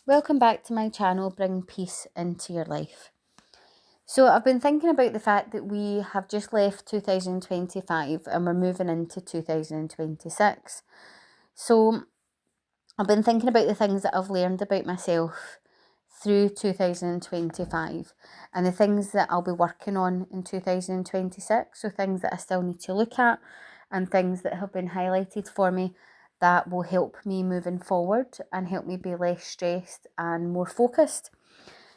Welcome back to my channel, Bring Peace into Your Life. So I've been thinking about the fact that we have just left 2025 and we're moving into 2026. So I've been thinking about the things that I've learned about myself through 2025 and the things that I'll be working on in 2026. So things that I still need to look at and things that have been highlighted for me that will help me moving forward and help me be less stressed and more focused.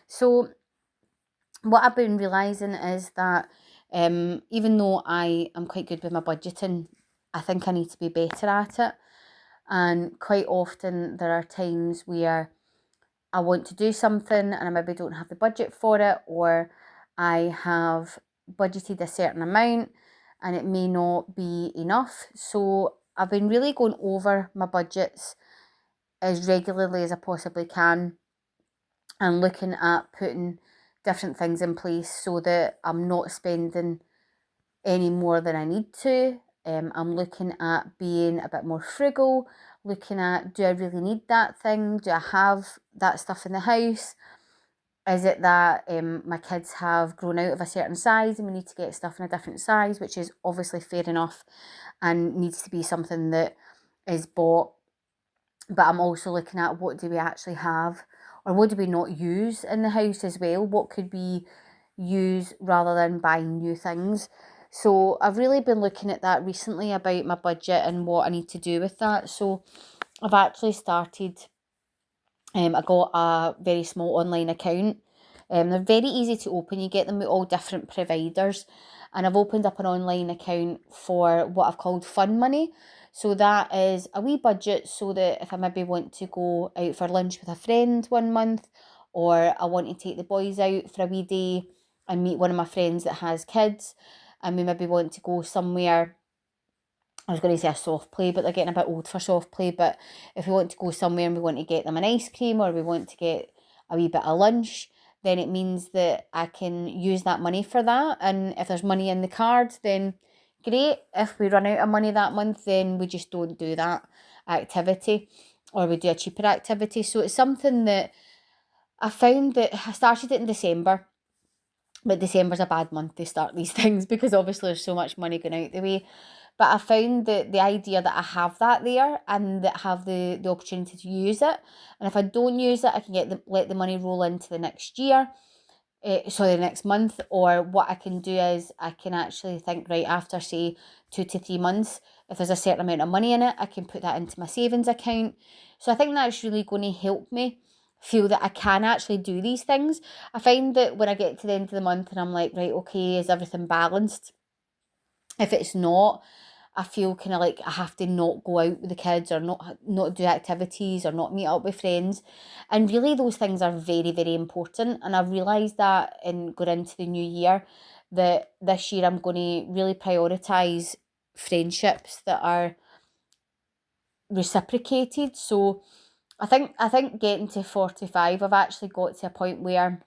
So what I've been realising is that even though I am quite good with my budgeting, I think I need to be better at it. And quite often there are times where I want to do something and I maybe don't have the budget for it, or I have budgeted a certain amount and it may not be enough. So I've been really going over my budgets as regularly as I possibly can and looking at putting different things in place so that I'm not spending any more than I need to. I'm looking at being a bit more frugal, looking at, do I really need that thing? Do I have that stuff in the house? Is it that my kids have grown out of a certain size and we need to get stuff in a different size, which is obviously fair enough and needs to be something that is bought. But I'm also looking at, what do we actually have, or what do we not use in the house as well? What could we use rather than buying new things? So I've really been looking at that recently about my budget and what I need to do with that. So I've actually started, I got a very small online account. They're very easy to open. You get them with all different providers. And I've opened up an online account for what I've called Fun Money. So that is a wee budget so that if I maybe want to go out for lunch with a friend one month, or I want to take the boys out for a wee day and meet one of my friends that has kids, and we maybe want to go somewhere. I was going to say a soft play, but they're getting a bit old for soft play. But if we want to go somewhere and we want to get them an ice cream, or we want to get a wee bit of lunch, then it means that I can use that money for that. And if there's money in the card, then great. If we run out of money that month, then we just don't do that activity, or we do a cheaper activity. So it's something that I found that I started it in December. But December's a bad month to start these things because obviously there's so much money going out the way. But I found that the idea that I have that there and that I have the opportunity to use it, and if I don't use it, I can let the money roll into the next year, the next month. Or what I can do is I can actually think, right, after say 2 to 3 months, if there's a certain amount of money in it, I can put that into my savings account. So I think that's really going to help me feel that I can actually do these things. I find that when I get to the end of the month and I'm like, right, okay, is everything balanced? If it's not, I feel kind of like I have to not go out with the kids, or not do activities, or not meet up with friends. And really those things are very, very important. And I've realised that in going into the new year, that this year I'm going to really prioritise friendships that are reciprocated. So I think getting to 45, I've actually got to a point where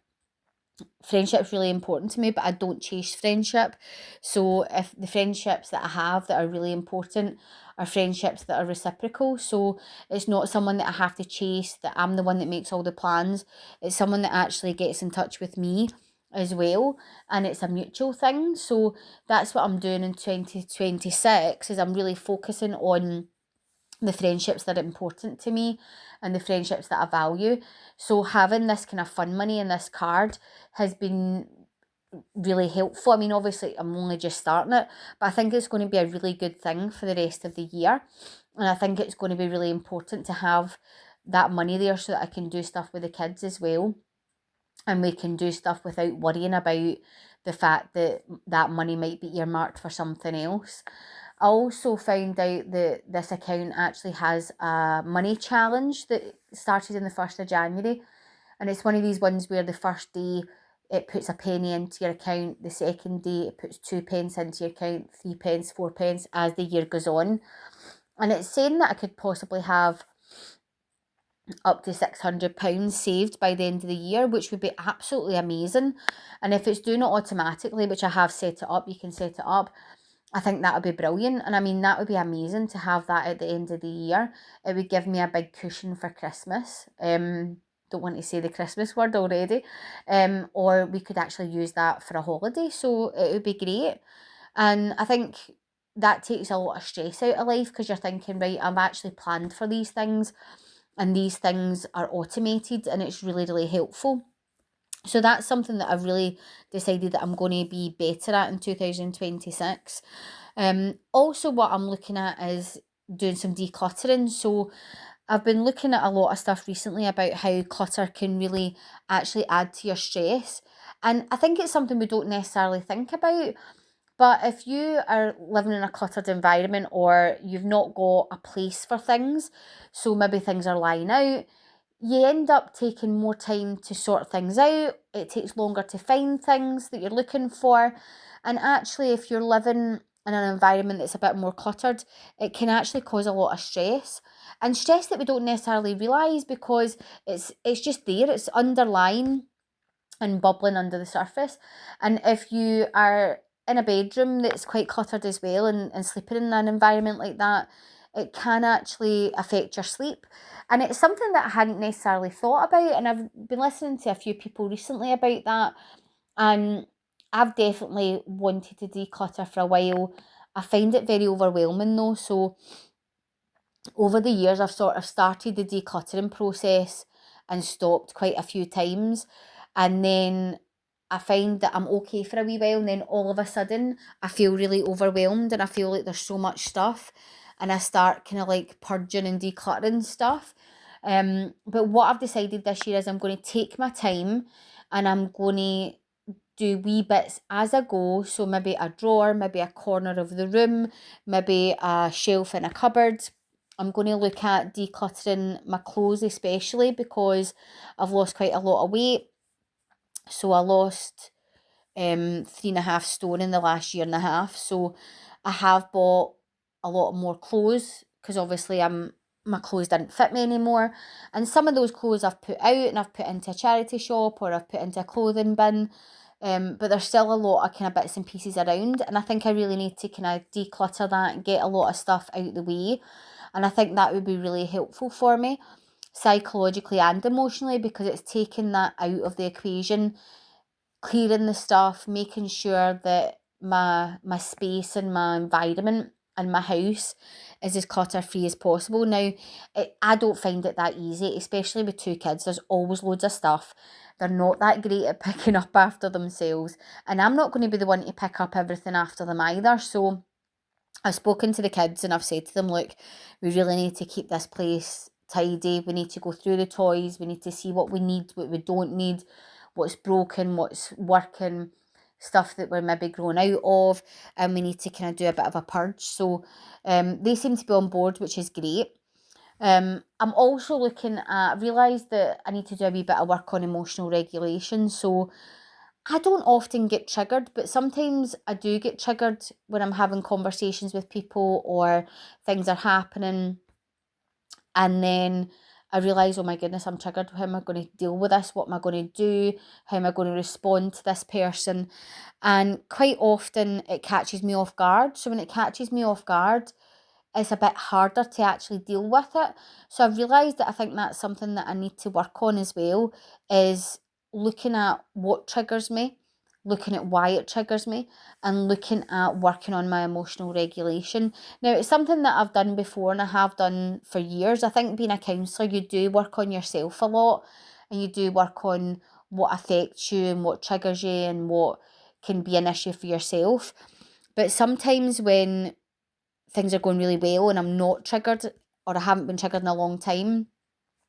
friendship's really important to me, but I don't chase friendship. So if the friendships that I have that are really important are friendships that are reciprocal, so it's not someone that I have to chase, that I'm the one that makes all the plans. It's someone that actually gets in touch with me as well, and it's a mutual thing. So that's what I'm doing in 2026, is I'm really focusing on the friendships that are important to me and the friendships that I value. So having this kind of fun money in this card has been really helpful. I mean, obviously I'm only just starting it, but I think it's going to be a really good thing for the rest of the year. And I think it's going to be really important to have that money there so that I can do stuff with the kids as well. And we can do stuff without worrying about the fact that that money might be earmarked for something else. I also found out that this account actually has a money challenge that started on the 1st of January. And it's one of these ones where the first day it puts a penny into your account, the second day it puts 2p into your account, 3p, 4p as the year goes on. And it's saying that I could possibly have up to £600 saved by the end of the year, which would be absolutely amazing. And if it's doing it automatically, which I have set it up, you can set it up, I think that would be brilliant. And I mean, that would be amazing to have that at the end of the year. It would give me a big cushion for Christmas. don't want to say the Christmas word already, or we could actually use that for a holiday, so it would be great. And I think that takes a lot of stress out of life, because you're thinking, right, I've actually planned for these things, and these things are automated, and it's really, really helpful. So that's something that I've really decided that I'm going to be better at in 2026. Also, what I'm looking at is doing some decluttering. So I've been looking at a lot of stuff recently about how clutter can really actually add to your stress. And I think it's something we don't necessarily think about. But if you are living in a cluttered environment, or you've not got a place for things, so maybe things are lying out, you end up taking more time to sort things out. It takes longer to find things that you're looking for. And actually, if you're living in an environment that's a bit more cluttered, it can actually cause a lot of stress. And stress that we don't necessarily realise, because it's just there, it's underlying and bubbling under the surface. And if you are in a bedroom that's quite cluttered as well, and sleeping in an environment like that, it can actually affect your sleep. And it's something that I hadn't necessarily thought about, and I've been listening to a few people recently about that, and I've definitely wanted to declutter for a while. I find it very overwhelming though, so over the years I've sort of started the decluttering process and stopped quite a few times, and then I find that I'm okay for a wee while, and then all of a sudden I feel really overwhelmed, and I feel like there's so much stuff, and I start kind of like purging and decluttering stuff. But what I've decided this year is I'm going to take my time, and I'm going to do wee bits as I go. So maybe a drawer, maybe a corner of the room, maybe a shelf in a cupboard. I'm going to look at decluttering my clothes, especially because I've lost quite a lot of weight. So I lost 3.5 stone in the last year and a half. So I have bought a lot more clothes, because obviously my clothes didn't fit me anymore. And some of those clothes I've put out, and I've put into a charity shop, or I've put into a clothing bin. But there's still a lot of kind of bits and pieces around, and I think I really need to kind of declutter that and get a lot of stuff out the way. And I think that would be really helpful for me, psychologically and emotionally, because it's taking that out of the equation, clearing the stuff, making sure that my space and my environment and my house is as clutter free as possible. Now, I don't find it that easy, especially with 2 kids. There's always loads of stuff. They're not that great at picking up after themselves, and I'm not going to be the one to pick up everything after them either. So I've spoken to the kids, and I've said to them, look, we really need to keep this place tidy. We need to go through the toys. We need to see what we need, what we don't need, what's broken, what's working, stuff that we're maybe growing out of, and we need to kind of do a bit of a purge. So they seem to be on board, which is great. I'm also looking at, I realised that I need to do a wee bit of work on emotional regulation. So I don't often get triggered, but sometimes I do get triggered when I'm having conversations with people, or things are happening, and then I realise, oh my goodness, I'm triggered. How am I going to deal with this? What am I going to do? How am I going to respond to this person? And quite often it catches me off guard. So when it catches me off guard, it's a bit harder to actually deal with it. So I've realised that I think that's something that I need to work on as well, is looking at what triggers me, looking at why it triggers me, and looking at working on my emotional regulation. Now, it's something that I've done before, and I have done for years. I think being a counsellor, you do work on yourself a lot, and you do work on what affects you and what triggers you and what can be an issue for yourself. But sometimes when things are going really well and I'm not triggered, or I haven't been triggered in a long time,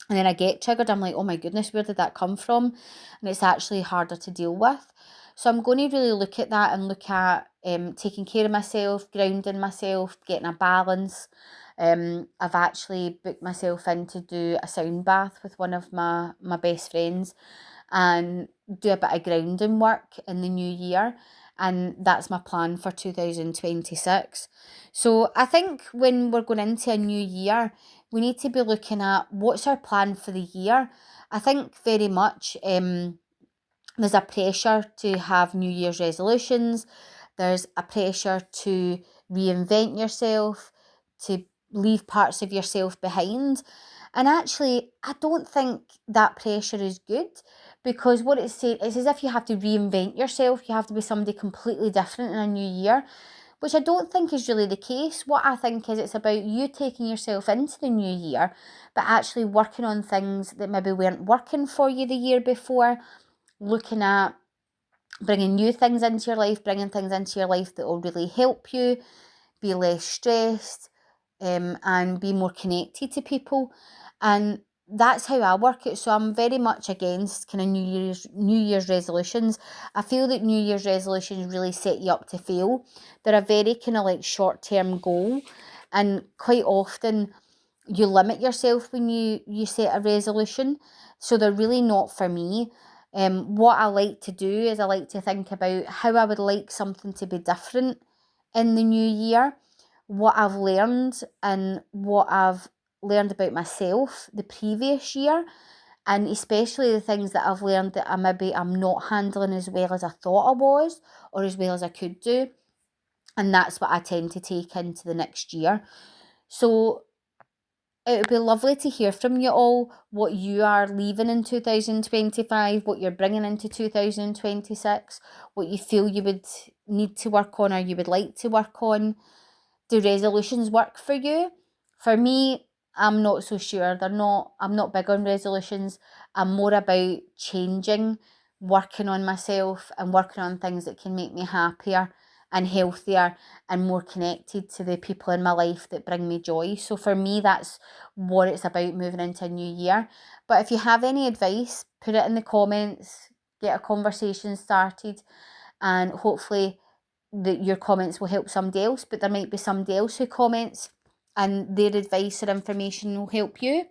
and then I get triggered, I'm like, oh my goodness, where did that come from? And it's actually harder to deal with. So I'm going to really look at that, and look at taking care of myself, grounding myself, getting a balance. I've actually booked myself in to do a sound bath with one of my best friends, and do a bit of grounding work in the new year. And that's my plan for 2026. So I think when we're going into a new year, we need to be looking at what's our plan for the year. I think very much there's a pressure to have New Year's resolutions. There's a pressure to reinvent yourself, to leave parts of yourself behind. And actually, I don't think that pressure is good, because what it's saying is as if you have to reinvent yourself, you have to be somebody completely different in a new year, which I don't think is really the case. What I think is it's about you taking yourself into the new year, but actually working on things that maybe weren't working for you the year before, looking at bringing new things into your life, bringing things into your life that will really help you be less stressed, and be more connected to people. And that's how I work it. So I'm very much against kind of New Year's resolutions. I feel that New Year's resolutions really set you up to fail. They're a very kind of like short-term goal, and quite often you limit yourself when you set a resolution. So they're really not for me. What I like to do is I like to think about how I would like something to be different in the new year, what I've learned and what I've learned about myself the previous year, and especially the things that I've learned that I'm not handling as well as I thought I was, or as well as I could do. And that's what I tend to take into the next year. So it would be lovely to hear from you all what you are leaving in 2025, what you're bringing into 2026, what you feel you would need to work on or you would like to work on. Do resolutions work for you? For me, I'm not so sure. I'm not big on resolutions. I'm more about changing, working on myself and working on things that can make me happier and healthier and more connected to the people in my life that bring me joy. So for me, that's what it's about moving into a new year. But if you have any advice, put it in the comments, get a conversation started, and hopefully that your comments will help somebody else, but there might be somebody else who comments and their advice or information will help you.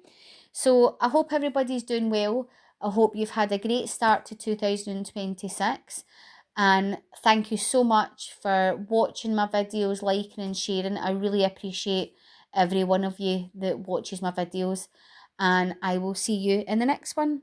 So I hope everybody's doing well. I hope you've had a great start to 2026. And thank you so much for watching my videos, liking and sharing. I really appreciate every one of you that watches my videos. And I will see you in the next one.